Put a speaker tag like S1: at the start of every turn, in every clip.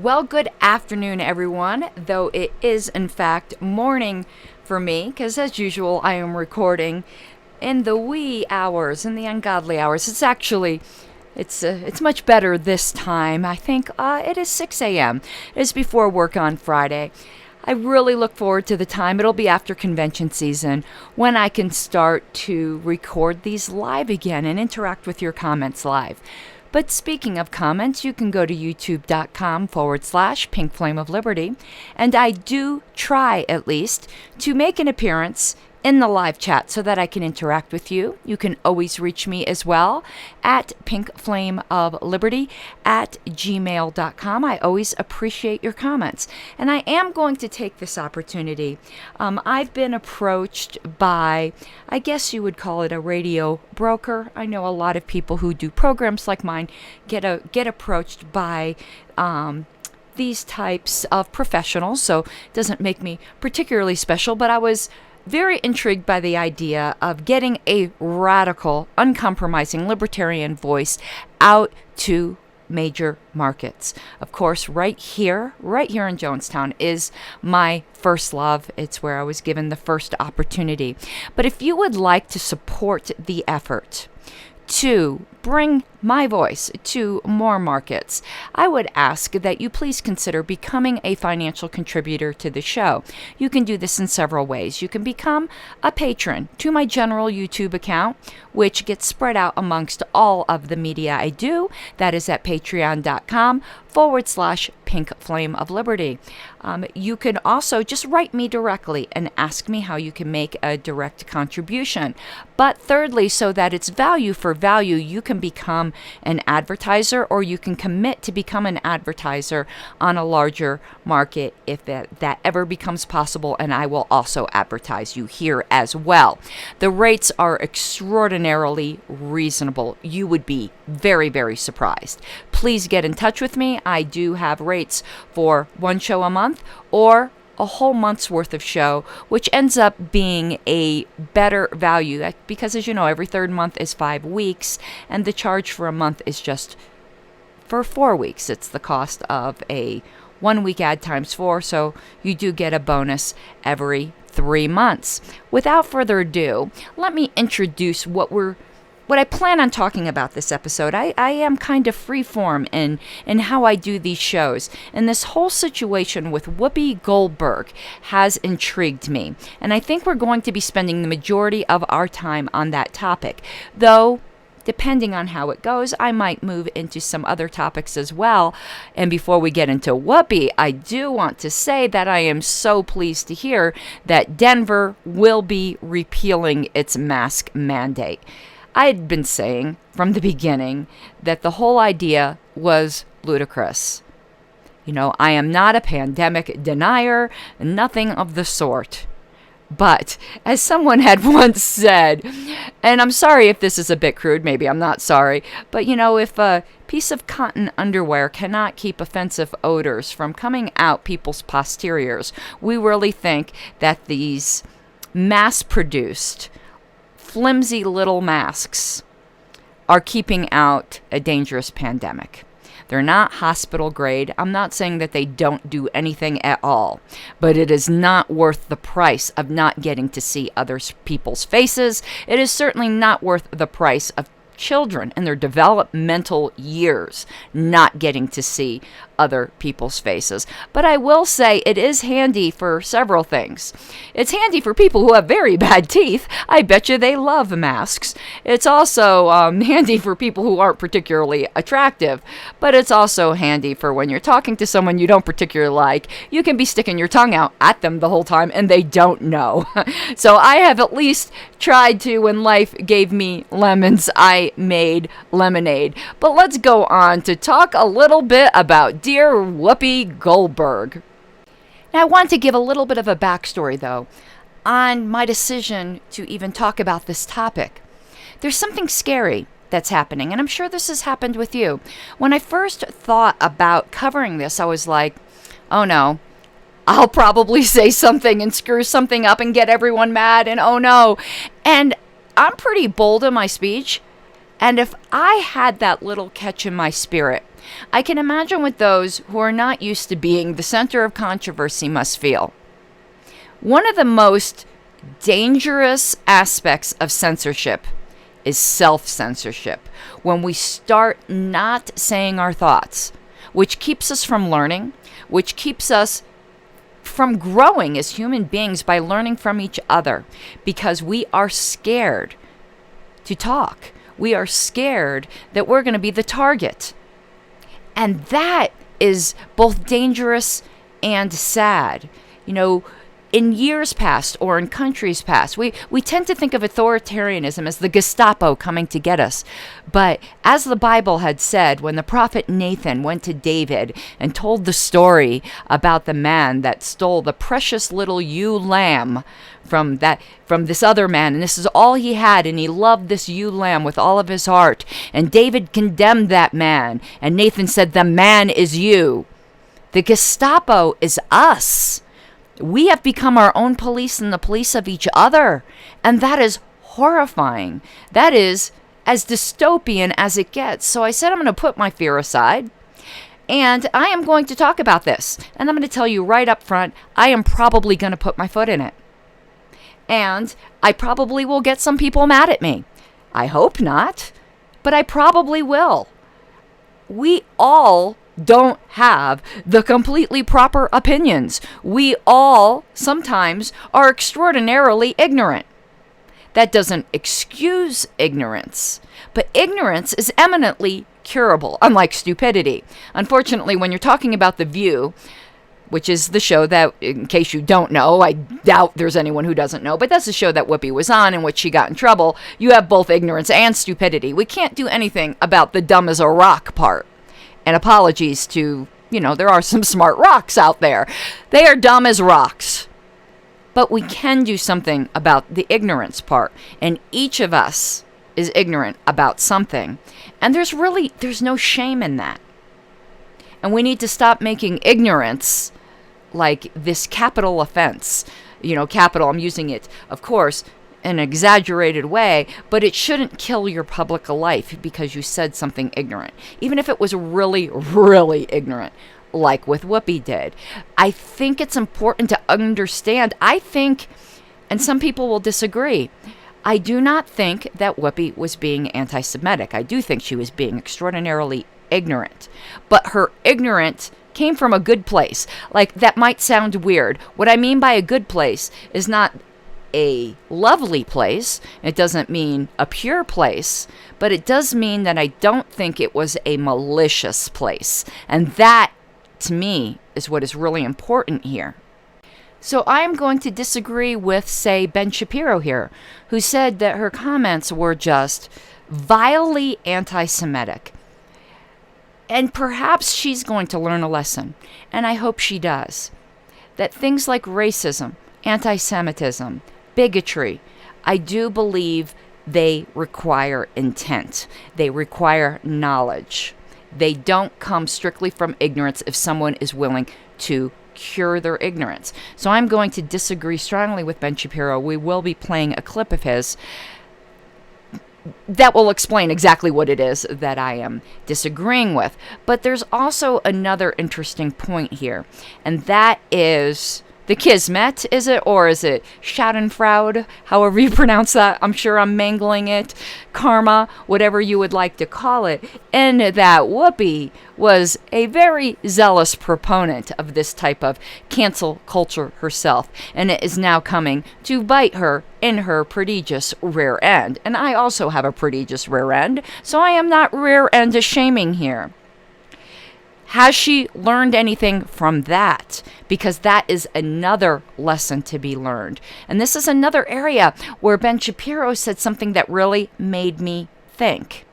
S1: Well, good afternoon, everyone, though it is, in fact, morning for me, because as usual, I am recording in the wee hours, in the ungodly hours. It's much better this time. I think it is 6 a.m. It is before work on Friday. I really look forward to the time. It'll be after convention season when I can start to record these live again and interact with your comments live. But speaking of comments, you can go to youtube.com/Pink Flame of Liberty. And I do try, at least, to make an appearance in the live chat so that I can interact with you. You can always reach me as well at pinkflameofliberty@gmail.com. I always appreciate your comments. And I am going to take this opportunity. I've been approached by, I guess you would call it a radio broker. I know a lot of people who do programs like mine get approached by these types of professionals, so it doesn't make me particularly special, but I was very intrigued by the idea of getting a radical, uncompromising libertarian voice out to major markets. Of course, right here in Jonestown is my first love. It's where I was given the first opportunity. But if you would like to support the effort to bring my voice to more markets, I would ask that you please consider becoming a financial contributor to the show. You can do this in several ways. You can become a patron to my general YouTube account, which gets spread out amongst all of the media I do. That is at patreon.com/Pink Flame of Liberty. You can also just write me directly and ask me how you can make a direct contribution. But thirdly, so that it's value for value, you can become an advertiser, or you can commit to become an advertiser on a larger market if that ever becomes possible, and I will also advertise you here as well. The rates are extraordinarily reasonable. You would be very, very surprised. Please get in touch with me. I do have rates for one show a month or a whole month's worth of show, which ends up being a better value because, as you know, every third month is 5 weeks, and the charge for a month is just for 4 weeks. It's the cost of a 1 week ad times 4, so you do get a bonus every 3 months. Without further ado, let me introduce what I plan on talking about this episode. I am kind of freeform in how I do these shows. And this whole situation with Whoopi Goldberg has intrigued me. And I think we're going to be spending the majority of our time on that topic. Though, depending on how it goes, I might move into some other topics as well. And before we get into Whoopi, I do want to say that I am so pleased to hear that Denver will be repealing its mask mandate. I had been saying from the beginning that the whole idea was ludicrous. You know, I am not a pandemic denier, nothing of the sort. But as someone had once said, and I'm sorry if this is a bit crude, maybe I'm not sorry, but you know, if a piece of cotton underwear cannot keep offensive odors from coming out people's posteriors, we really think that these mass-produced flimsy little masks are keeping out a dangerous pandemic. They're not hospital grade. I'm not saying that they don't do anything at all, but it is not worth the price of not getting to see other people's faces. It is certainly not worth the price of children in their developmental years not getting to see other people's faces. But I will say it is handy for several things. It's handy for people who have very bad teeth. I bet you they love masks. It's also handy for people who aren't particularly attractive, but it's also handy for when you're talking to someone you don't particularly like. You can be sticking your tongue out at them the whole time and they don't know. So I have at least tried to, when life gave me lemons, I made lemonade. But let's go on to talk a little bit about dear Whoopi Goldberg. Now, I want to give a little bit of a backstory, though, on my decision to even talk about this topic. There's something scary that's happening, and I'm sure this has happened with you. When I first thought about covering this, I was like, oh no, I'll probably say something and screw something up and get everyone mad, and oh no. And I'm pretty bold in my speech. And if I had that little catch in my spirit, I can imagine what those who are not used to being the center of controversy must feel. One of the most dangerous aspects of censorship is self-censorship. When we start not saying our thoughts, which keeps us from learning, which keeps us from growing as human beings by learning from each other, because we are scared to talk. We are scared that we're going to be the target. And that is both dangerous and sad. You know, in years past or in countries past, we tend to think of authoritarianism as the Gestapo coming to get us. But as the Bible had said, when the prophet Nathan went to David and told the story about the man that stole the precious little ewe lamb from this other man, and this is all he had, and he loved this ewe lamb with all of his heart, and David condemned that man, and Nathan said, "The man is you." The Gestapo is us. We have become our own police and the police of each other. And that is horrifying. That is as dystopian as it gets. So I said I'm going to put my fear aside. And I am going to talk about this. And I'm going to tell you right up front, I am probably going to put my foot in it. And I probably will get some people mad at me. I hope not, but I probably will. We all don't have the completely proper opinions. We all sometimes are extraordinarily ignorant. That doesn't excuse ignorance, but ignorance is eminently curable, unlike stupidity. Unfortunately, when you're talking about The View, which is the show that, in case you don't know, I doubt there's anyone who doesn't know, but that's the show that Whoopi was on in which she got in trouble. You have both ignorance and stupidity. We can't do anything about the dumb as a rock part. And apologies to, there are some smart rocks out there. They are dumb as rocks. But we can do something about the ignorance part. And each of us is ignorant about something. And there's no shame in that. And we need to stop making ignorance like this capital offense. Capital, I'm using it, of course, in an exaggerated way, but it shouldn't kill your public life because you said something ignorant, even if it was really, really ignorant, like with Whoopi did. I think it's important to understand. I think, and some people will disagree, I do not think that Whoopi was being anti-Semitic. I do think she was being extraordinarily ignorant, but her ignorance came from a good place. Like, that might sound weird. What I mean by a good place is not a lovely place. It doesn't mean a pure place, but it does mean that I don't think it was a malicious place. And that, to me, is what is really important here. So I am going to disagree with, say, Ben Shapiro here, who said that her comments were just vilely anti-Semitic. And perhaps she's going to learn a lesson, and I hope she does, that things like racism, anti-Semitism, bigotry, I do believe they require intent. They require knowledge. They don't come strictly from ignorance if someone is willing to cure their ignorance. So I'm going to disagree strongly with Ben Shapiro. We will be playing a clip of his that will explain exactly what it is that I am disagreeing with. But there's also another interesting point here, and that is the Kismet, is it? Or is it Schadenfreude? However you pronounce that. I'm sure I'm mangling it. Karma, whatever you would like to call it. And that Whoopi was a very zealous proponent of this type of cancel culture herself. And it is now coming to bite her in her prodigious rear end. And I also have a prodigious rear end, so I am not rear end shaming here. Has she learned anything from that? Because that is another lesson to be learned. And this is another area where Ben Shapiro said something that really made me think.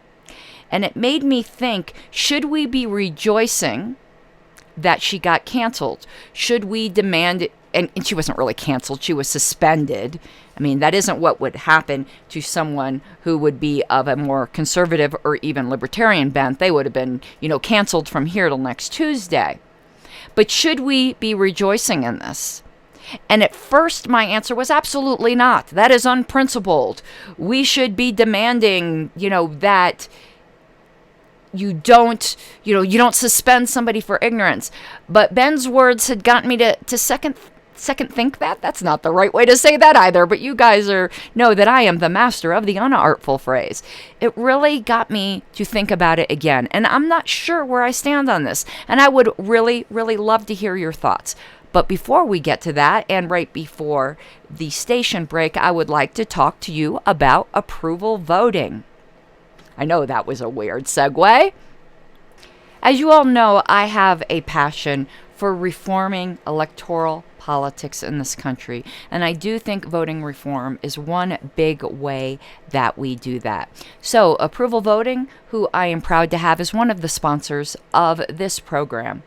S1: And it made me think, should we be rejoicing that she got canceled? Should we demand, and she wasn't really canceled, she was suspended. I mean, that isn't what would happen to someone who would be of a more conservative or even libertarian bent. They would have been, canceled from here till next Tuesday. But should we be rejoicing in this? And at first, my answer was absolutely not. That is unprincipled. We should be demanding, that you don't suspend somebody for ignorance. But Ben's words had gotten me to second think that. That's not the right way to say that either. But you guys know that I am the master of the unartful phrase. It really got me to think about it again. And I'm not sure where I stand on this. And I would really, really love to hear your thoughts. But before we get to that, and right before the station break, I would like to talk to you about approval voting. I know that was a weird segue. As you all know, I have a passion for reforming electoral politics in this country. And I do think voting reform is one big way that we do that. So, approval voting, who I am proud to have as one of the sponsors of this program,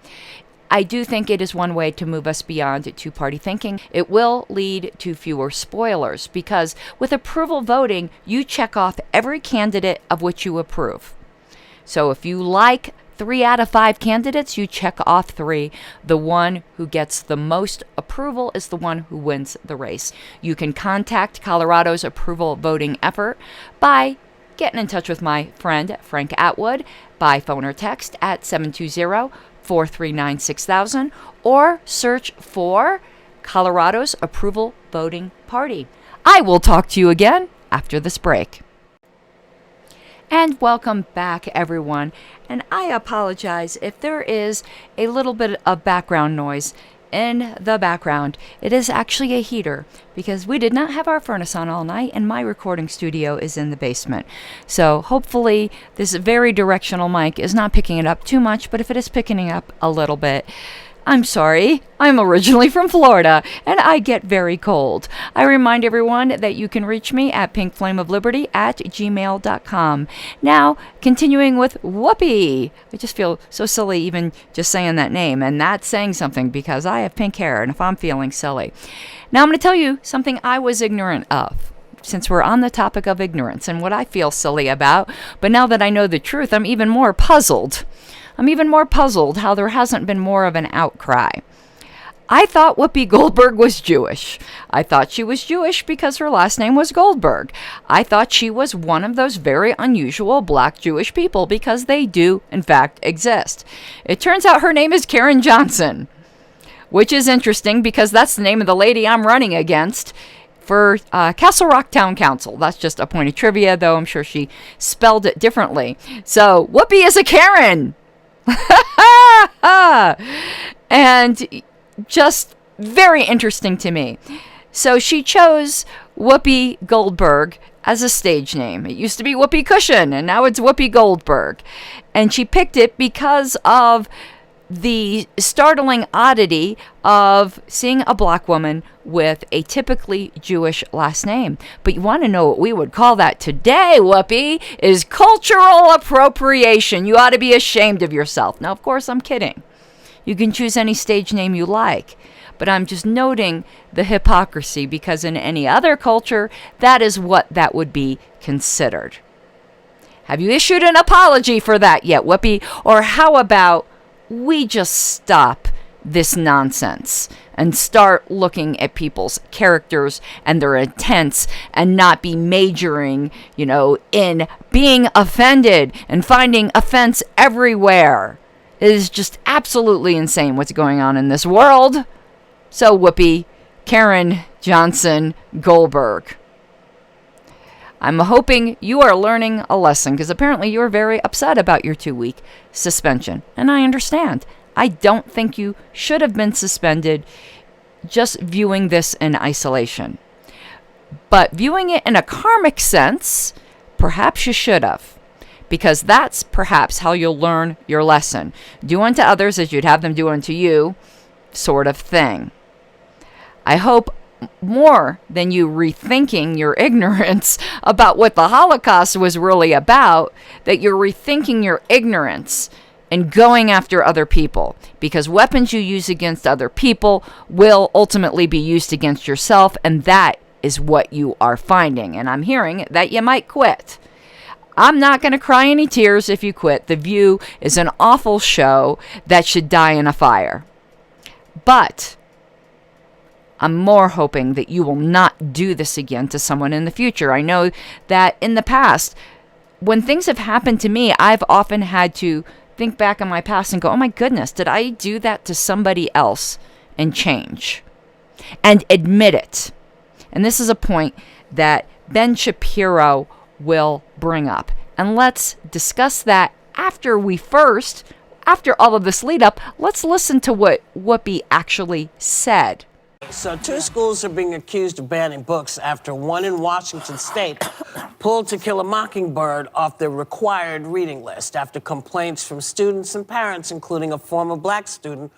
S1: I do think it is one way to move us beyond two-party thinking. It will lead to fewer spoilers because with approval voting, you check off every candidate of which you approve. So if you like 3 out of 5 candidates, you check off 3. The one who gets the most approval is the one who wins the race. You can contact Colorado's approval voting effort by getting in touch with my friend Frank Atwood by phone or text at 720-439-6000 or search for Colorado's Approval Voting Party. I will talk to you again after this break. And welcome back, everyone. And I apologize if there is a little bit of background noise in the background. It is actually a heater because we did not have our furnace on all night and my recording studio is in the basement. So hopefully this very directional mic is not picking it up too much, but if it is picking it up a little bit, I'm sorry. I'm originally from Florida, and I get very cold. I remind everyone that you can reach me at pinkflameofliberty@gmail.com. Now, continuing with Whoopi. I just feel so silly even just saying that name, and that's saying something because I have pink hair, and if I'm feeling silly. Now, I'm going to tell you something I was ignorant of, since we're on the topic of ignorance and what I feel silly about. But now that I know the truth, I'm even more puzzled. How there hasn't been more of an outcry. I thought Whoopi Goldberg was Jewish. I thought she was Jewish because her last name was Goldberg. I thought she was one of those very unusual black Jewish people because they do, in fact, exist. It turns out her name is Karen Johnson, which is interesting because that's the name of the lady I'm running against for Castle Rock Town Council. That's just a point of trivia, though I'm sure she spelled it differently. So Whoopi is a Karen. And just very interesting to me. So she chose Whoopi Goldberg as a stage name. It used to be Whoopi Cushion, and now it's Whoopi Goldberg. And she picked it because of the startling oddity of seeing a black woman with a typically Jewish last name. But you want to know what we would call that today, Whoopi, is cultural appropriation. You ought to be ashamed of yourself. Now, of course, I'm kidding. You can choose any stage name you like. But I'm just noting the hypocrisy because in any other culture, that is what that would be considered. Have you issued an apology for that yet, Whoopi? Or how about we just stop this nonsense and start looking at people's characters and their intents and not be majoring, in being offended and finding offense everywhere. It is just absolutely insane what's going on in this world. So Whoopi, Karen Johnson Goldberg, I'm hoping you are learning a lesson because apparently you are very upset about your 2-week suspension. And I understand. I don't think you should have been suspended just viewing this in isolation. But viewing it in a karmic sense, perhaps you should have. Because that's perhaps how you'll learn your lesson. Do unto others as you'd have them do unto you, sort of thing. I hope more than you rethinking your ignorance about what the Holocaust was really about, that you're rethinking your ignorance and going after other people. Because weapons you use against other people will ultimately be used against yourself, and that is what you are finding. And I'm hearing that you might quit. I'm not going to cry any tears if you quit. The View is an awful show that should die in a fire. But I'm more hoping that you will not do this again to someone in the future. I know that in the past, when things have happened to me, I've often had to think back on my past and go, oh my goodness, did I do that to somebody else and change? And admit it. And this is a point that Ben Shapiro will bring up. And let's discuss that after all of this lead up, let's listen to what Whoopi actually said.
S2: So 2 schools are being accused of banning books after one in Washington state pulled To Kill a Mockingbird off their required reading list after complaints from students and parents, including a former black student.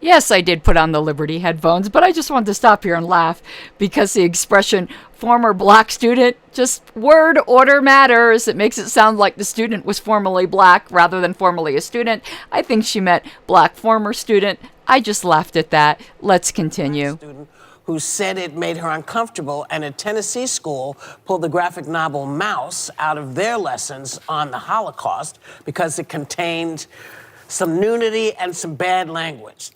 S1: Yes, I did put on the Liberty headphones, but I just wanted to stop here and laugh because the expression former black student, just word order matters. It makes it sound like the student was formerly black rather than formerly a student. I think she meant black former student. I just laughed at that. Let's continue.
S2: Student who said it made her uncomfortable, and a Tennessee school pulled the graphic novel Mouse out of their lessons on the Holocaust because it contained some nudity and some bad language.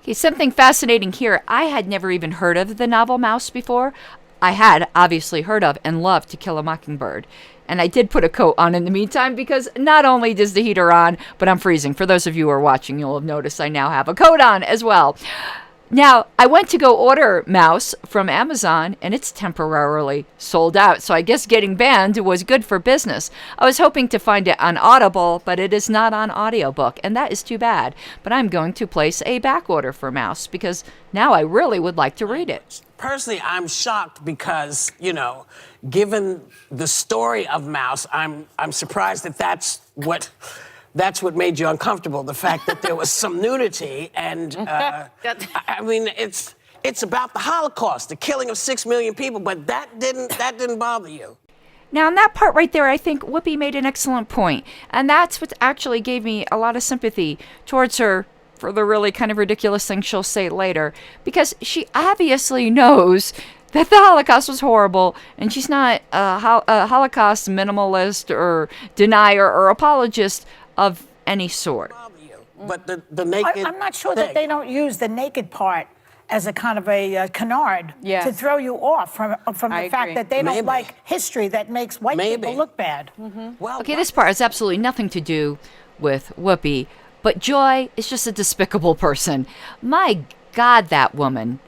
S1: Okay, something fascinating here. I had never even heard of the novel Mouse before. I had obviously heard of and loved To Kill a Mockingbird. And I did put a coat on in the meantime because not only does the heater on, but I'm freezing. For those of you who are watching, you'll have noticed I now have a coat on as well. Now, I went to go order Mouse from Amazon, and it's temporarily sold out. So I guess getting banned was good for business. I was hoping to find it on Audible, but it is not on audiobook, and that is too bad. But I'm going to place a back order for Mouse because now I really would like to read it.
S2: Personally, I'm shocked because, given the story of Mouse, I'm surprised that that's what made you uncomfortable, the fact that there was some nudity. And, I mean, it's about the Holocaust, the killing of 6 million people, but that didn't bother you.
S1: Now, in that part right there, I think Whoopi made an excellent point. And that's what actually gave me a lot of sympathy towards her for the really kind of ridiculous thing she'll say later. Because she obviously knows that the Holocaust was horrible, and she's not a Holocaust minimalist or denier or apologist of any sort.
S2: But the naked
S3: I'm not sure that they don't use the naked part as a kind of a canard to throw you off from the fact that they don't like history that makes white people look bad.
S2: Well,
S1: Okay, this part has absolutely nothing to do with Whoopi, but Joy is just a despicable person. My God, that woman.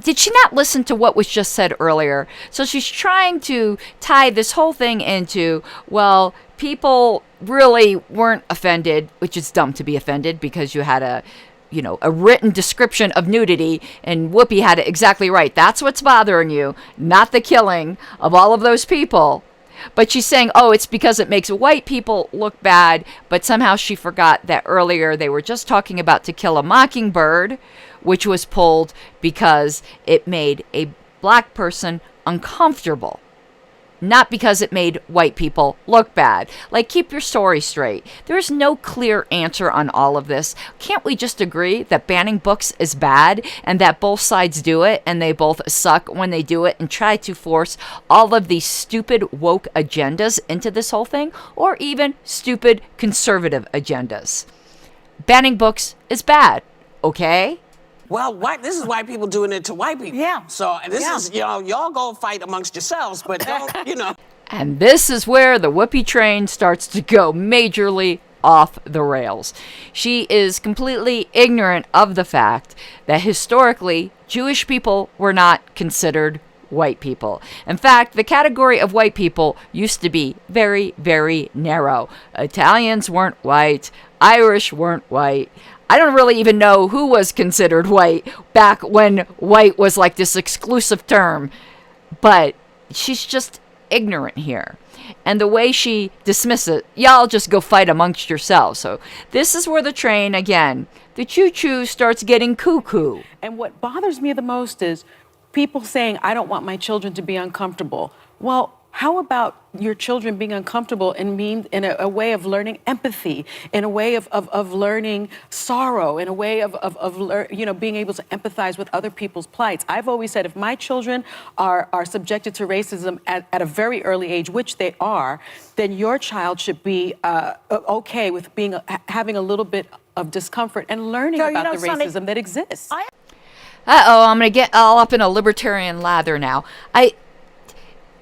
S1: Did she not listen to what was just said earlier? So she's trying to tie this whole thing into, well, people really weren't offended, which is dumb to be offended because you had a written description of nudity, and Whoopi had it exactly right. That's what's bothering you, not the killing of all of those people. But she's saying, oh, it's because it makes white people look bad, but somehow she forgot that earlier they were just talking about To Kill a Mockingbird, which was pulled because it made a black person uncomfortable. Not because it made white people look bad. Like, keep your story straight. There's no clear answer on all of this. Can't we just agree that banning books is bad and that both sides do it and they both suck when they do it and try to force all of these stupid woke agendas into this whole thing, or even stupid conservative agendas? Banning books is bad, okay?
S2: Well, this is white people doing it to white people.
S3: Yeah.
S2: So this is, y'all go fight amongst yourselves, but don't,
S1: And this is where the Whoopi train starts to go majorly off the rails. She is completely ignorant of the fact that historically, Jewish people were not considered white people. In fact, the category of white people used to be very, very narrow. Italians weren't white. Irish weren't white. I don't really even know who was considered white back when white was like this exclusive term. But she's just ignorant here. And the way she dismisses it, y'all just go fight amongst yourselves. So this is where the train, again, the choo-choo starts getting cuckoo.
S4: And what bothers me the most is people saying, I don't want my children to be uncomfortable. Well, how about your children being uncomfortable in a way of learning empathy, in a way of learning sorrow, in a way of being able to empathize with other people's plights? I've always said if my children are subjected to racism at a very early age, which they are, then your child should be okay with having a little bit of discomfort and learning about the racism that exists.
S1: Uh-oh, I'm going to get all up in a libertarian lather now.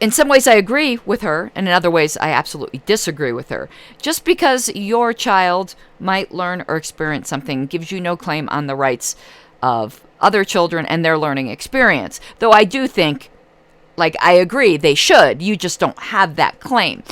S1: In some ways, I agree with her, and in other ways, I absolutely disagree with her. Just because your child might learn or experience something gives you no claim on the rights of other children and their learning experience. Though I do think, I agree, they should. You just don't have that claim.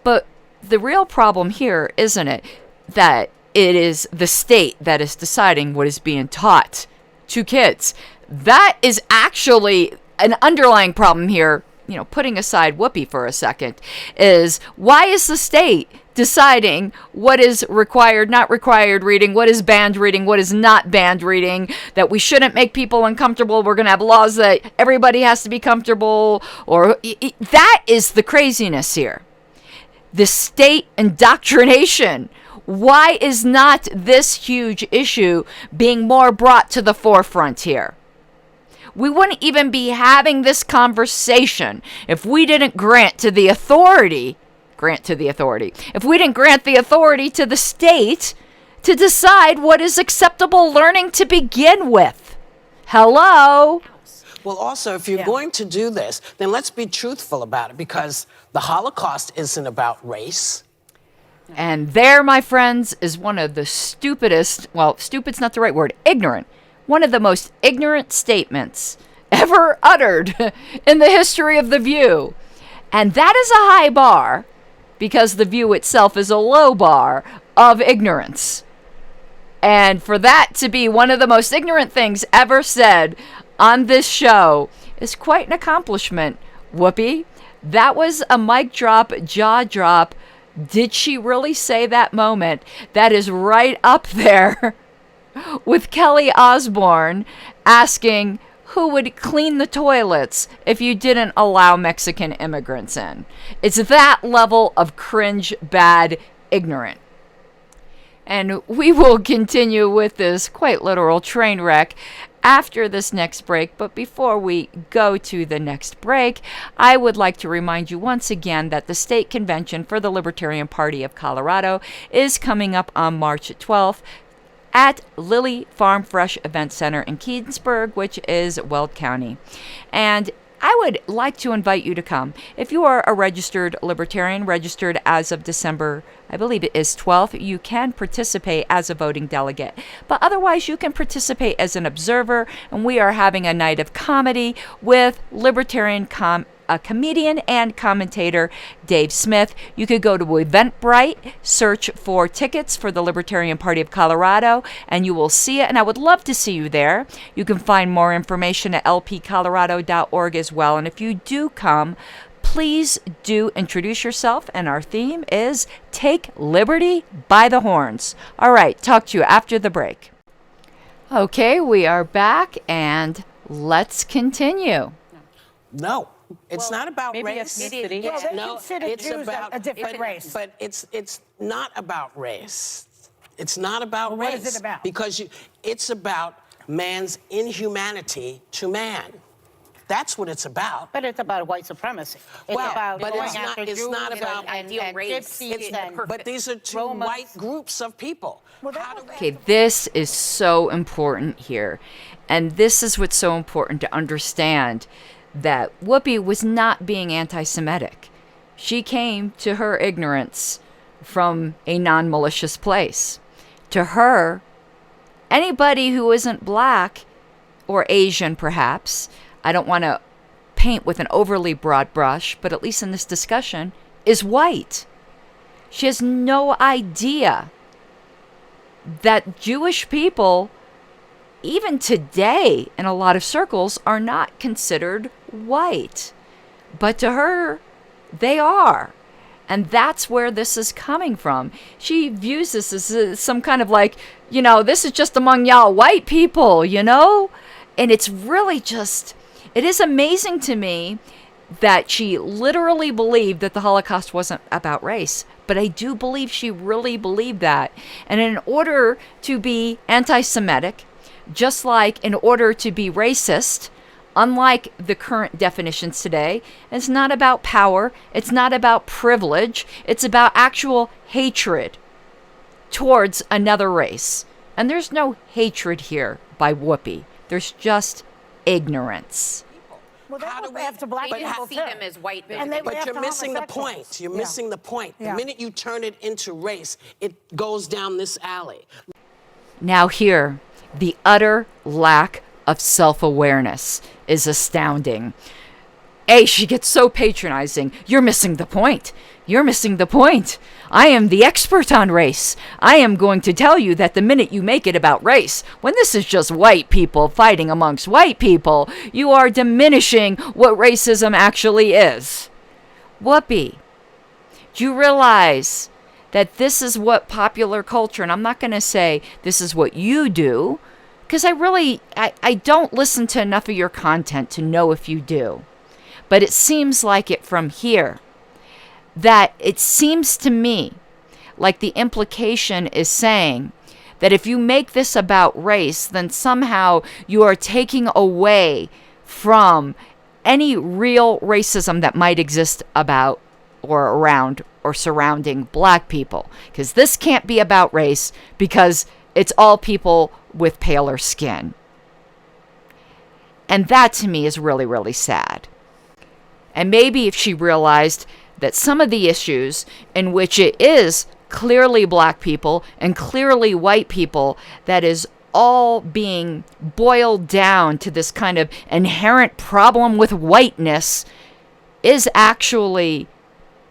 S1: But the real problem here, isn't it, that it is the state that is deciding what is being taught to kids. That is actually an underlying problem here. Putting aside Whoopi for a second, is why is the state deciding what is required, not required reading, what is banned reading, what is not banned reading, that we shouldn't make people uncomfortable, we're going to have laws that everybody has to be comfortable, or that is the craziness here. The state indoctrination. Why is not this huge issue being more brought to the forefront here? We wouldn't even be having this conversation if we didn't grant the authority to the state to decide what is acceptable learning to begin with. Hello?
S2: Well, also, if you're going to do this, then let's be truthful about it, because the Holocaust isn't about race.
S1: And there, my friends, is one of the stupidest, well, stupid's not the right word, ignorant, one of the most ignorant statements ever uttered in the history of The View. And that is a high bar, because The View itself is a low bar of ignorance. And for that to be one of the most ignorant things ever said on this show is quite an accomplishment, Whoopi. That was a mic drop, jaw drop. Did she really say that moment? That is right up there with Kelly Osbourne asking who would clean the toilets if you didn't allow Mexican immigrants in. It's that level of cringe, bad, ignorant. And we will continue with this quite literal train wreck after this next break. But before we go to the next break, I would like to remind you once again that the state convention for the Libertarian Party of Colorado is coming up on March 12th. At Lilly Farm Fresh Event Center in Keensburg, which is Weld County. And I would like to invite you to come. If you are a registered libertarian, registered as of December, I believe it is 12th, you can participate as a voting delegate. But otherwise, you can participate as an observer, and we are having a night of comedy with libertarian comedian and commentator Dave Smith. You could go to Eventbrite, search for tickets for the Libertarian Party of Colorado, and you will see it, and I would love to see you there. You can find more information at lpcolorado.org as well, and if you do come, please do introduce yourself, and our theme is Take Liberty by the Horns. All right, talk to you after the break. Okay, we are back, and let's continue.
S2: No. It's not about race.
S3: Ethnicity. No, it's about a different race.
S2: But it's not about race. It's not about race.
S3: What is it about?
S2: Because it's about man's inhumanity to man. That's what it's about.
S5: But it's about white supremacy. It's about
S2: but
S5: going
S2: it's
S5: after
S2: not. It's
S5: Jews
S2: not about
S5: and
S2: race. But these are two
S5: Romans.
S2: white groups of people.
S1: Okay, this is so important here, and this is what's so important to understand. That Whoopi was not being anti-Semitic. She came to her ignorance from a non-malicious place. To her, anybody who isn't black or Asian, perhaps, I don't want to paint with an overly broad brush, but at least in this discussion, is white. She has no idea that Jewish people, even today, in a lot of circles, are not considered white. But to her, they are. And that's where this is coming from. She views this as some kind of this is just among y'all white people, And it's really just, it is amazing to me that she literally believed that the Holocaust wasn't about race. But I do believe she really believed that. And in order to be anti-Semitic, just like in order to be racist, unlike the current definitions today, it's not about power, it's not about privilege, it's about actual hatred towards another race. And there's no hatred here by Whoopi. There's just ignorance.
S3: Well, they go after black
S6: They
S3: people
S6: just see
S3: too.
S6: them as white.
S3: And they go
S2: But
S3: after
S2: you're missing the
S3: homosexuals.
S2: point. You're missing the point. The minute you turn it into race, it goes down this alley.
S1: Now here, the utter lack of self-awareness is astounding. She gets so patronizing. You're missing the point. You're missing the point. I am the expert on race. I am going to tell you that the minute you make it about race, when this is just white people fighting amongst white people, you are diminishing what racism actually is. Whoopi, do you realize that this is what popular culture, and I'm not going to say this is what you do, because I don't listen to enough of your content to know if you do. But it seems like it from here, that it seems to me like the implication is saying that if you make this about race, then somehow you are taking away from any real racism that might exist about or around or surrounding black people. Because this can't be about race because it's all people with paler skin. And that to me is really, really sad. And maybe if she realized that some of the issues in which it is clearly black people and clearly white people that is all being boiled down to this kind of inherent problem with whiteness is actually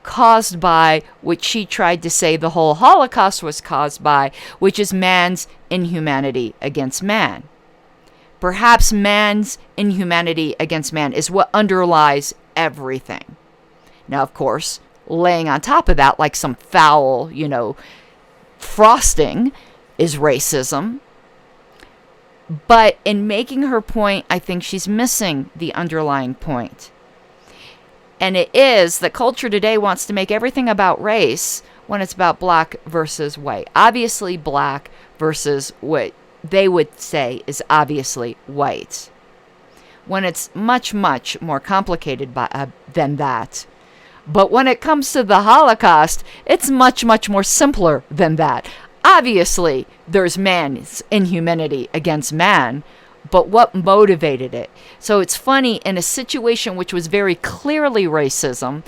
S1: caused by what she tried to say the whole Holocaust was caused by, which is man's inhumanity against man. Perhaps man's inhumanity against man is what underlies everything. Now, of course, laying on top of that like some foul, frosting is racism. But in making her point, I think she's missing the underlying point. And it is that culture today wants to make everything about race when it's about black versus white. Obviously, black versus what they would say is obviously white. When it's much, much more complicated than that. But when it comes to the Holocaust, it's much, much more simpler than that. Obviously, there's man's inhumanity against man, but what motivated it? So it's funny, in a situation which was very clearly racism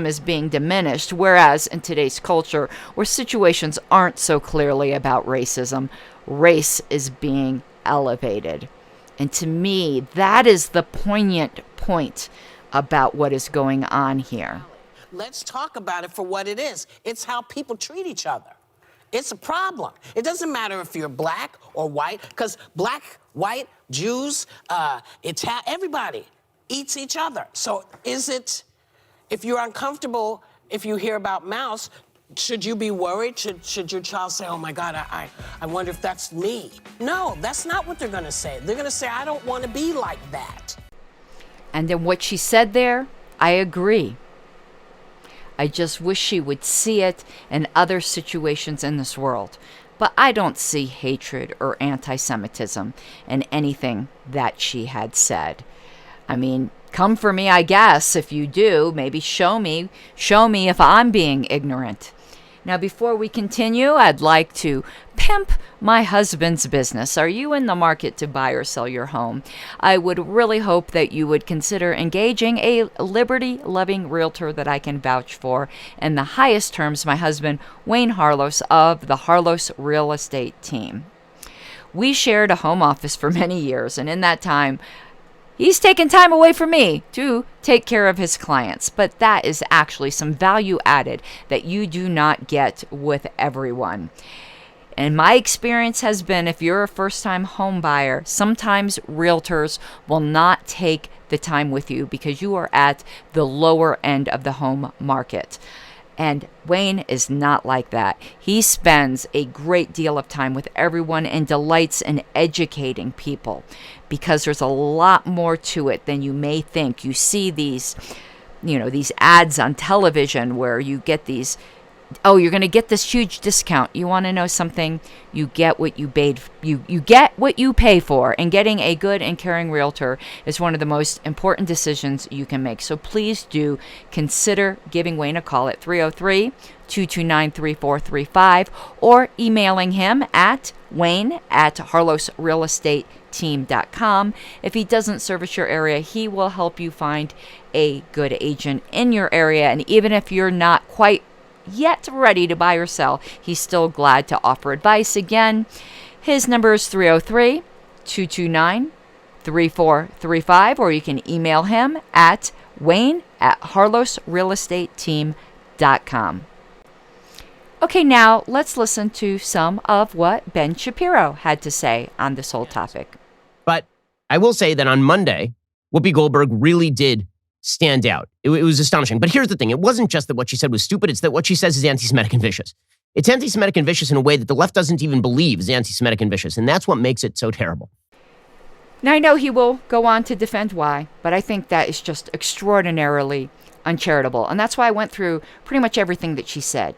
S1: is being diminished, whereas in today's culture, where situations aren't so clearly about racism, race is being elevated. And to me, that is the poignant point about what is going on here.
S2: Let's talk about it for what it is. It's how people treat each other. It's a problem. It doesn't matter if you're black or white, because black, white, Jews, everybody eats each other. So is it, if you're uncomfortable, if you hear about mouse, should you be worried? Should your child say, oh my God, I wonder if that's me? No, that's not what they're gonna say. They're gonna say, I don't wanna be like that.
S1: And then what she said there, I agree. I just wish she would see it in other situations in this world. But I don't see hatred or anti-Semitism in anything that she had said. I mean, come for me, I guess, if you do. Maybe show me if I'm being ignorant. Now, before we continue, I'd like to pimp my husband's business. Are you in the market to buy or sell your home? I would really hope that you would consider engaging a liberty-loving realtor that I can vouch for in the highest terms, my husband, Wayne Harlos of the Harlos Real Estate Team. We shared a home office for many years, and in that time, he's taken time away from me to take care of his clients, but that is actually some value added that you do not get with everyone. And my experience has been, if you're a first-time home buyer, sometimes realtors will not take the time with you because you are at the lower end of the home market. And Wayne is not like that. He spends a great deal of time with everyone and delights in educating people because there's a lot more to it than you may think. You see these ads on television where you get these, oh, you're going to get this huge discount. You want to know something? You get what you paid. You get what you pay for. And getting a good and caring realtor is one of the most important decisions you can make. So please do consider giving Wayne a call at 303-229-3435 or emailing him at Wayne@harlosrealestatetm.com. www.realestateteam.com. If he doesn't service your area, he will help you find a good agent in your area. And even if you're not quite yet ready to buy or sell, he's still glad to offer advice. Again, his number is 303-229-3435, or you can email him at wayne@harlosrealestateteam.com. Okay, now let's listen to some of what Ben Shapiro had to say on this whole topic.
S6: But I will say that on Monday, Whoopi Goldberg really did stand out. It was astonishing. But here's the thing. It wasn't just that what she said was stupid. It's that what she says is anti-Semitic and vicious. It's anti-Semitic and vicious in a way that the left doesn't even believe is anti-Semitic and vicious. And that's what makes it so terrible.
S1: Now, I know he will go on to defend why, but I think that is just extraordinarily uncharitable. And that's why I went through pretty much everything that she said.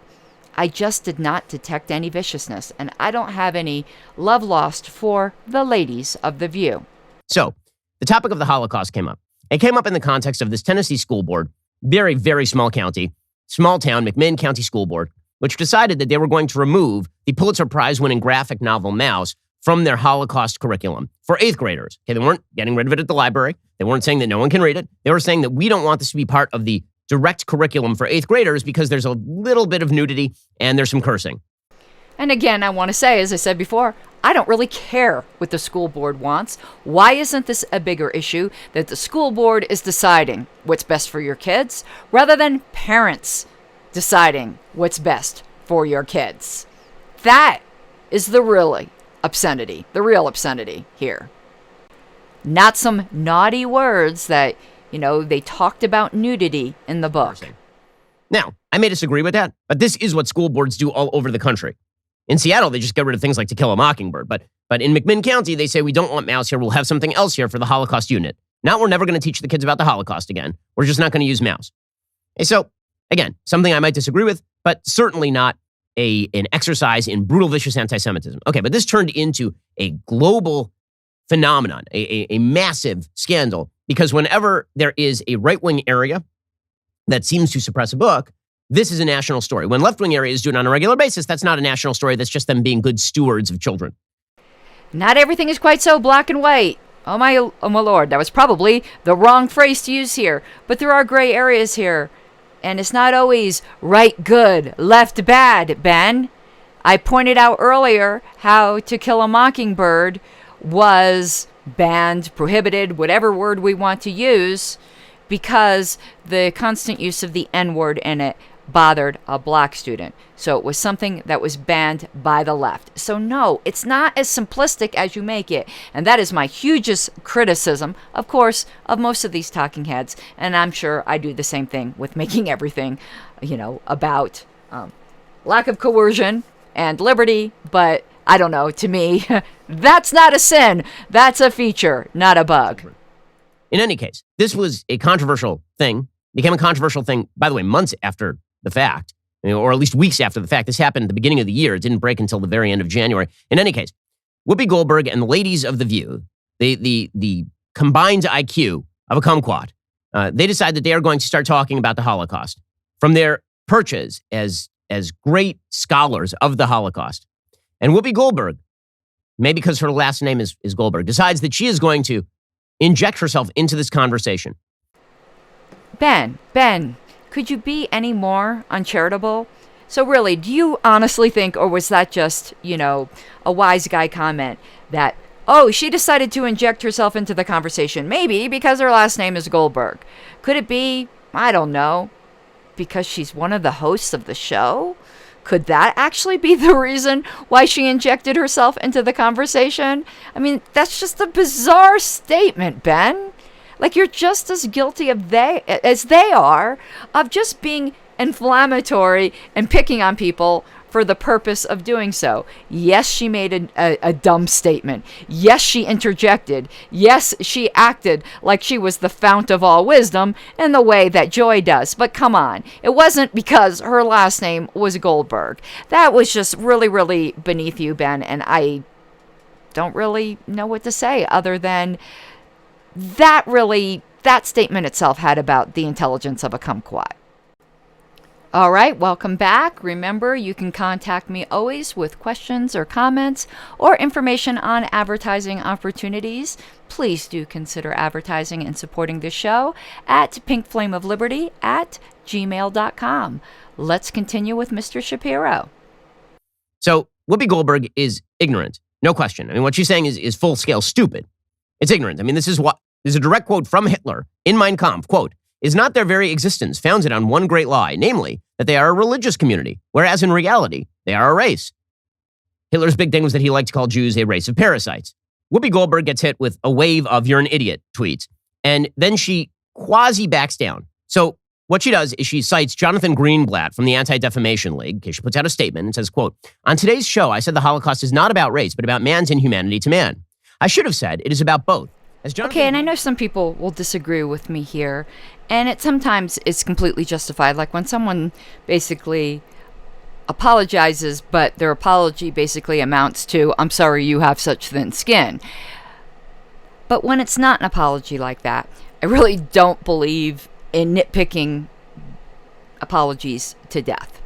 S1: I just did not detect any viciousness, and I don't have any love lost for the ladies of The View.
S6: So, the topic of the Holocaust came up. It came up in the context of this Tennessee school board, very, very small county, small town, McMinn County School Board, which decided that they were going to remove the Pulitzer Prize-winning graphic novel Mouse from their Holocaust curriculum for 8th graders. Okay, they weren't getting rid of it at the library. They weren't saying that no one can read it. They were saying that we don't want this to be part of the direct curriculum for 8th graders because there's a little bit of nudity and there's some cursing.
S1: And again, I want to say, as I said before, I don't really care what the school board wants. Why isn't this a bigger issue that the school board is deciding what's best for your kids rather than parents deciding what's best for your kids? That is the real obscenity here. Not some naughty words that, they talked about nudity in the book.
S6: Now, I may disagree with that, but this is what school boards do all over the country. In Seattle, they just get rid of things like To Kill a Mockingbird. But in McMinn County, they say, we don't want Mouse here. We'll have something else here for the Holocaust unit. Not we're never going to teach the kids about the Holocaust again. We're just not going to use Mouse. And so, again, something I might disagree with, but certainly not an exercise in brutal, vicious anti-Semitism. Okay, but this turned into a global phenomenon, a massive scandal, because whenever there is a right-wing area that seems to suppress a book, this is a national story. When left-wing areas do it on a regular basis, that's not a national story. That's just them being good stewards of children.
S1: Not everything is quite so black and white. Oh my Lord, that was probably the wrong phrase to use here. But there are gray areas here. And it's not always right good, left bad, Ben. I pointed out earlier how To Kill a Mockingbird was banned, prohibited, whatever word we want to use, because the constant use of the N-word in it bothered a black student. So it was something that was banned by the left. So no, it's not as simplistic as you make it. And that is my hugest criticism, of course, of most of these talking heads. And I'm sure I do the same thing with making everything, about lack of coercion and liberty. But I don't know, to me, that's not a sin. That's a feature, not a bug.
S6: In any case, this was a controversial thing, became a controversial thing, by the way, months after the fact, or at least weeks after the fact. This happened at the beginning of the year. It didn't break until the very end of January. In any case, Whoopi Goldberg and the ladies of The View, the combined IQ of a kumquat, they decide that they are going to start talking about the Holocaust from their perches as great scholars of the Holocaust. And Whoopi Goldberg, maybe because her last name is Goldberg, decides that she is going to inject herself into this conversation.
S1: Ben, could you be any more uncharitable? So really, do you honestly think, or was that just, a wise guy comment that, she decided to inject herself into the conversation, maybe because her last name is Goldberg? Could it be, I don't know, because she's one of the hosts of the show? Could that actually be the reason why she injected herself into the conversation? I mean, that's just a bizarre statement, Ben. Like, you're just as guilty as they are of just being inflammatory and picking on people for the purpose of doing so. Yes, she made a dumb statement. Yes, she interjected. Yes, she acted like she was the fount of all wisdom in the way that Joy does. But come on, it wasn't because her last name was Goldberg. That was just really, really beneath you, Ben, and I don't really know what to say other than that statement itself had about the intelligence of a kumquat. All right, welcome back. Remember, you can contact me always with questions or comments or information on advertising opportunities. Please do consider advertising and supporting the show at pinkflameofliberty@gmail.com. Let's continue with Mr. Shapiro.
S6: So Whoopi Goldberg is ignorant, no question. I mean, what she's saying is full-scale stupid. It's ignorant. I mean, this is a direct quote from Hitler in Mein Kampf, quote, "Is not their very existence founded on one great lie, namely, that they are a religious community, whereas in reality, they are a race." Hitler's big thing was that he liked to call Jews a race of parasites. Whoopi Goldberg gets hit with a wave of "you're an idiot" tweets, and then she quasi-backs down. So what she does is she cites Jonathan Greenblatt from the Anti-Defamation League. Okay, she puts out a statement and says, quote, "On today's show, I said the Holocaust is not about race, but about man's inhumanity to man. I should have said it is about both."
S1: Okay, and I know some people will disagree with me here, and sometimes it's completely justified. Like when someone basically apologizes, but their apology basically amounts to, "I'm sorry you have such thin skin." But when it's not an apology like that, I really don't believe in nitpicking apologies to death.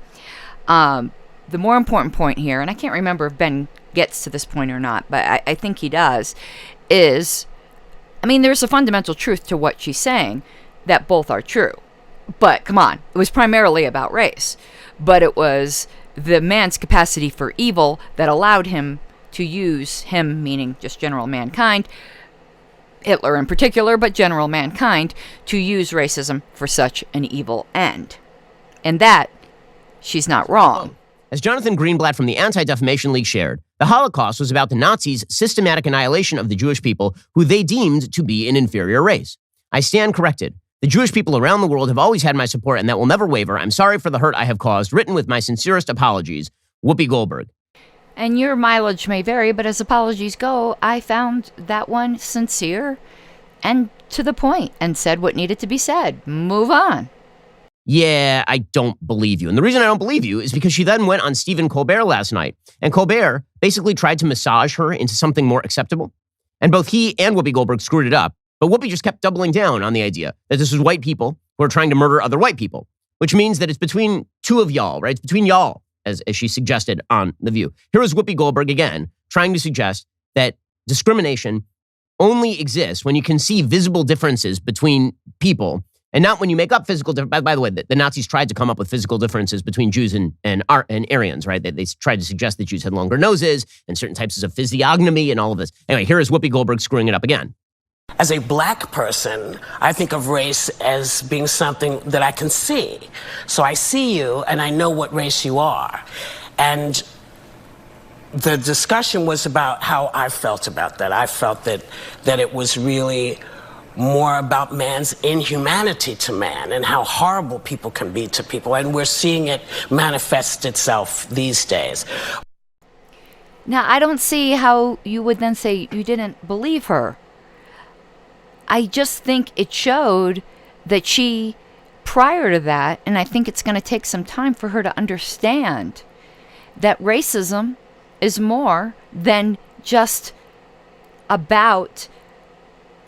S1: The more important point here, and I can't remember if Ben gets to this point or not, but I think he does, is, I mean, there's a fundamental truth to what she's saying, that both are true. But come on, it was primarily about race. But it was the man's capacity for evil that allowed him to use him, meaning just general mankind, Hitler in particular, but general mankind, to use racism for such an evil end. And that, she's not wrong.
S6: As Jonathan Greenblatt from the Anti-Defamation League shared, the Holocaust was about the Nazis' systematic annihilation of the Jewish people who they deemed to be an inferior race. I stand corrected. The Jewish people around the world have always had my support, and that will never waver. I'm sorry for the hurt I have caused. Written with my sincerest apologies, Whoopi Goldberg.
S1: And your mileage may vary, but as apologies go, I found that one sincere and to the point and said what needed to be said. Move on.
S6: Yeah, I don't believe you. And the reason I don't believe you is because she then went on Stephen Colbert last night, and Colbert basically tried to massage her into something more acceptable. And both he and Whoopi Goldberg screwed it up. But Whoopi just kept doubling down on the idea that this was white people who are trying to murder other white people, which means that it's between two of y'all, right? It's between y'all, as she suggested on The View. Here is Whoopi Goldberg again, trying to suggest that discrimination only exists when you can see visible differences between people, and not when you make up physical differences. By the way, the Nazis tried to come up with physical differences between Jews and Aryans, right? They tried to suggest that Jews had longer noses and certain types of physiognomy and all of this. Anyway, here is Whoopi Goldberg screwing it up again.
S2: As a black person, I think of race as being something that I can see. So I see you and I know what race you are. And the discussion was about how I felt about that. I felt that it was really more about man's inhumanity to man and how horrible people can be to people. And we're seeing it manifest itself these days.
S1: Now, I don't see how you would then say you didn't believe her. I just think it showed that she, prior to that, and I think it's going to take some time for her to understand that racism is more than just about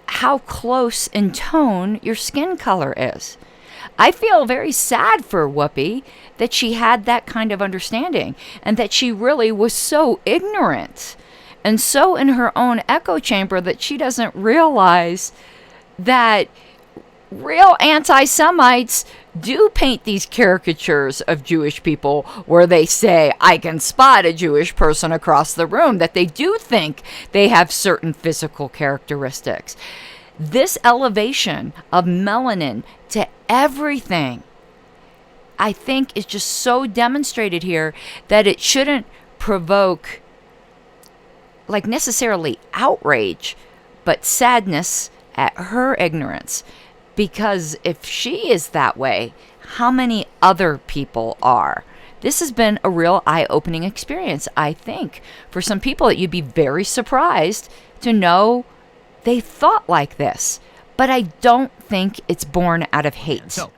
S1: how close in tone your skin color is. I feel very sad for Whoopi that she had that kind of understanding and that she really was so ignorant and so in her own echo chamber that she doesn't realize that real anti-Semites do paint these caricatures of Jewish people where they say, I can spot a Jewish person across the room, that they do think they have certain physical characteristics. This elevation of melanin to everything, I think, is just so demonstrated here that it shouldn't provoke, like, necessarily outrage, but sadness at her ignorance. Because if she is that way, how many other people are? This has been a real eye-opening experience, I think, for some people that you'd be very surprised to know they thought like this. But I don't think it's born out of hate.
S6: So,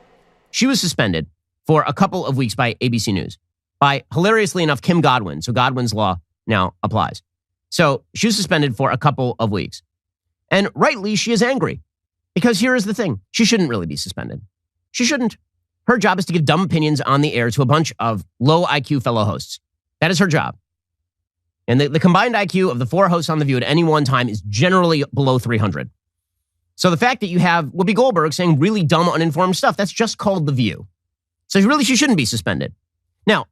S6: she was suspended for a couple of weeks by ABC News by, hilariously enough, Kim Godwin. So Godwin's law now applies. So she was suspended for a couple of weeks. And rightly, she is angry. Because here is the thing. She shouldn't really be suspended. She shouldn't. Her job is to give dumb opinions on the air to a bunch of low IQ fellow hosts. That is her job. And the combined IQ of the 4 hosts on The View at any one time is generally below 300. So the fact that you have Whoopi Goldberg saying really dumb, uninformed stuff, that's just called The View. So really, she shouldn't be suspended. Now,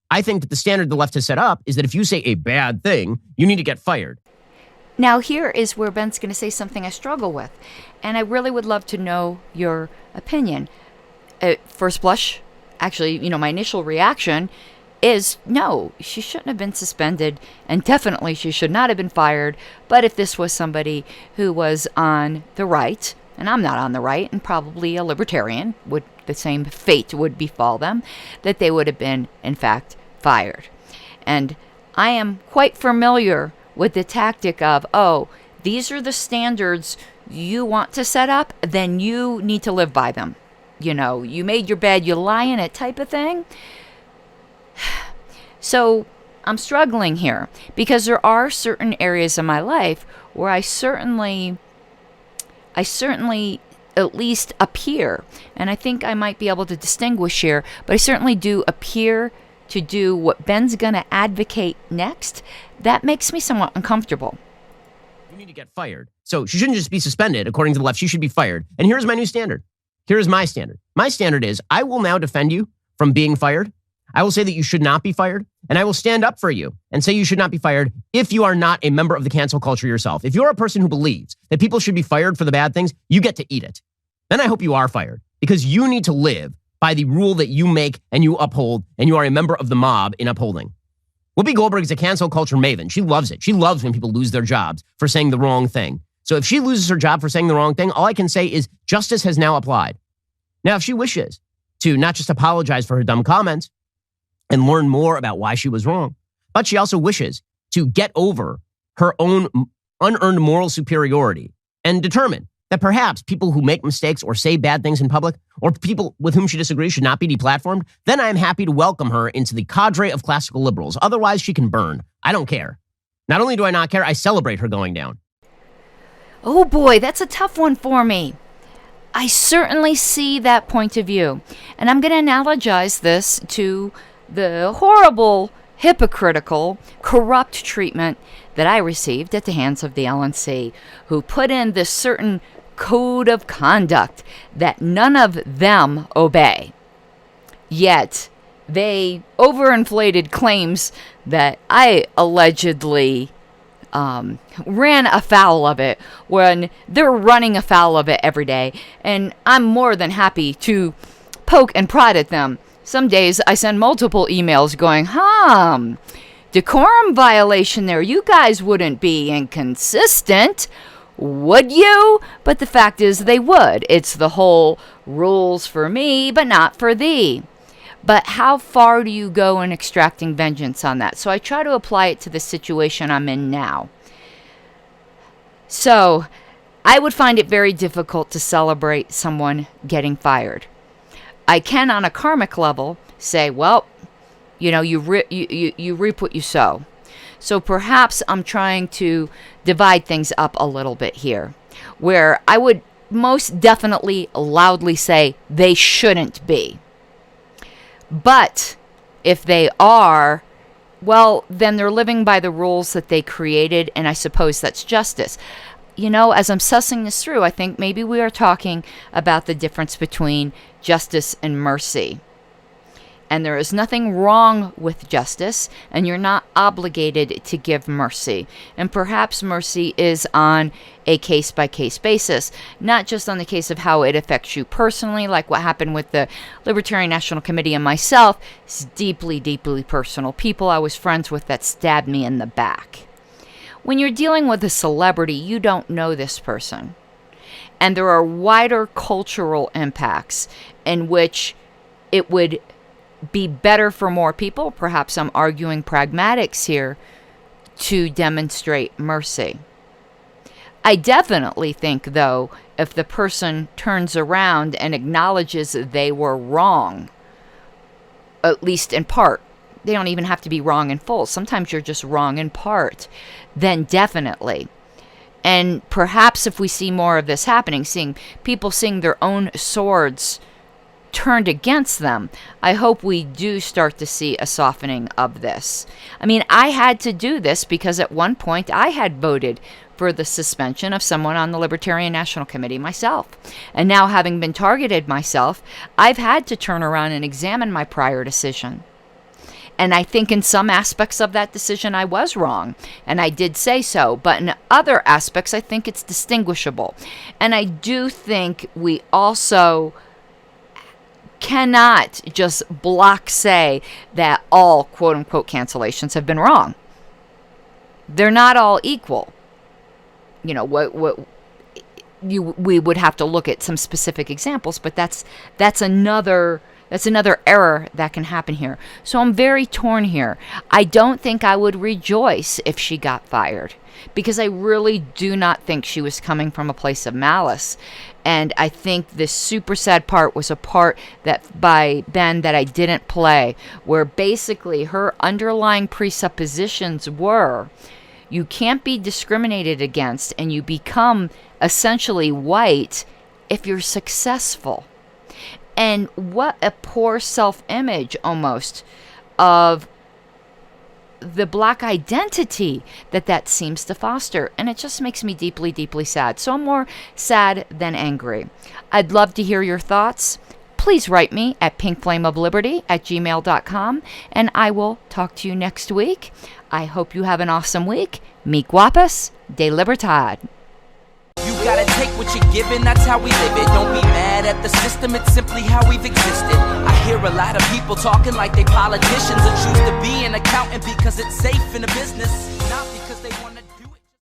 S6: I think that the standard the left has set up is that if you say a bad thing, you need to get fired.
S1: Now, here is where Ben's going to say something I struggle with, and I really would love to know your opinion. At first blush, actually, my initial reaction is no, she shouldn't have been suspended, and definitely she should not have been fired. But if this was somebody who was on the right, and I'm not on the right, and probably a libertarian, the same fate would befall them, that they would have been, in fact, fired. And I am quite familiar with the tactic of, oh, these are the standards you want to set up, then you need to live by them. You made your bed, you lie in it type of thing. So I'm struggling here because there are certain areas of my life where I certainly at least appear, and I think I might be able to distinguish here, but I certainly do appear to do what Ben's going to advocate next. That makes me somewhat uncomfortable.
S6: You need to get fired. So she shouldn't just be suspended. According to the left, she should be fired. And here's my new standard. Here is my standard. My standard is I will now defend you from being fired. I will say that you should not be fired, and I will stand up for you and say you should not be fired if you are not a member of the cancel culture yourself. If you're a person who believes that people should be fired for the bad things, you get to eat it. Then I hope you are fired because you need to live by the rule that you make and you uphold, and you are a member of the mob in upholding. Whoopi Goldberg is a cancel culture maven. She loves it. She loves when people lose their jobs for saying the wrong thing. So if she loses her job for saying the wrong thing, all I can say is justice has now applied. Now, if she wishes to not just apologize for her dumb comments and learn more about why she was wrong, but she also wishes to get over her own unearned moral superiority and determine that perhaps people who make mistakes or say bad things in public or people with whom she disagrees should not be deplatformed, then I am happy to welcome her into the cadre of classical liberals. Otherwise, she can burn. I don't care. Not only do I not care, I celebrate her going down.
S1: Oh boy, that's a tough one for me. I certainly see that point of view. And I'm going to analogize this to the horrible, hypocritical, corrupt treatment that I received at the hands of the LNC, who put in this certain code of conduct that none of them obey. Yet they overinflated claims that I allegedly ran afoul of it when they're running afoul of it every day. And I'm more than happy to poke and prod at them. Some days I send multiple emails going, decorum violation there. You guys wouldn't be inconsistent, would you? But the fact is they would. It's the whole rules for me, but not for thee. But how far do you go in extracting vengeance on that? So I try to apply it to the situation I'm in now. So I would find it very difficult to celebrate someone getting fired. I can, on a karmic level, say, well, you reap what you sow. So perhaps I'm trying to divide things up a little bit here, where I would most definitely loudly say they shouldn't be. But if they are, well, then they're living by the rules that they created, and I suppose that's justice. As I'm sussing this through, I think maybe we are talking about the difference between justice and mercy. And there is nothing wrong with justice, and you're not obligated to give mercy. And perhaps mercy is on a case-by-case basis, not just on the case of how it affects you personally, like what happened with the Libertarian National Committee and myself. It's deeply, deeply personal. People I was friends with that stabbed me in the back. When you're dealing with a celebrity, you don't know this person. And there are wider cultural impacts in which it would be better for more people, perhaps I'm arguing pragmatics here, to demonstrate mercy. I definitely think, though, if the person turns around and acknowledges they were wrong, at least in part, they don't even have to be wrong in full. Sometimes you're just wrong in part. Then definitely. And perhaps if we see more of this happening, seeing people seeing their own swords turned against them, I hope we do start to see a softening of this. I mean, I had to do this because at one point I had voted for the suspension of someone on the Libertarian National Committee myself. And now, having been targeted myself, I've had to turn around and examine my prior decision. And I think in some aspects of that decision I was wrong, and I did say so. But in other aspects, I think it's distinguishable. And I do think we also cannot just block say that all quote-unquote cancellations have been wrong. They're not all equal. You know, we would have to look at some specific examples, but that's another error that can happen here. So I'm very torn here. I don't think I would rejoice if she got fired, because I really do not think she was coming from a place of malice. And I think the super sad part was a part that by Ben that I didn't play, where basically her underlying presuppositions were, you can't be discriminated against and you become essentially white if you're successful. And what a poor self-image almost of the black identity that seems to foster. And it just makes me deeply, deeply sad. So I'm more sad than angry. I'd love to hear your thoughts. Please write me at pinkflameofliberty@gmail.com, and I will talk to you next week. I hope you have an awesome week. Mi guapas de libertad.
S7: You gotta take what you're given, that's how we live it. Don't be mad at the system, it's simply how we've existed. I hear a lot of people talking like they politicians and choose to be an accountant because it's safe in the business, not because they want to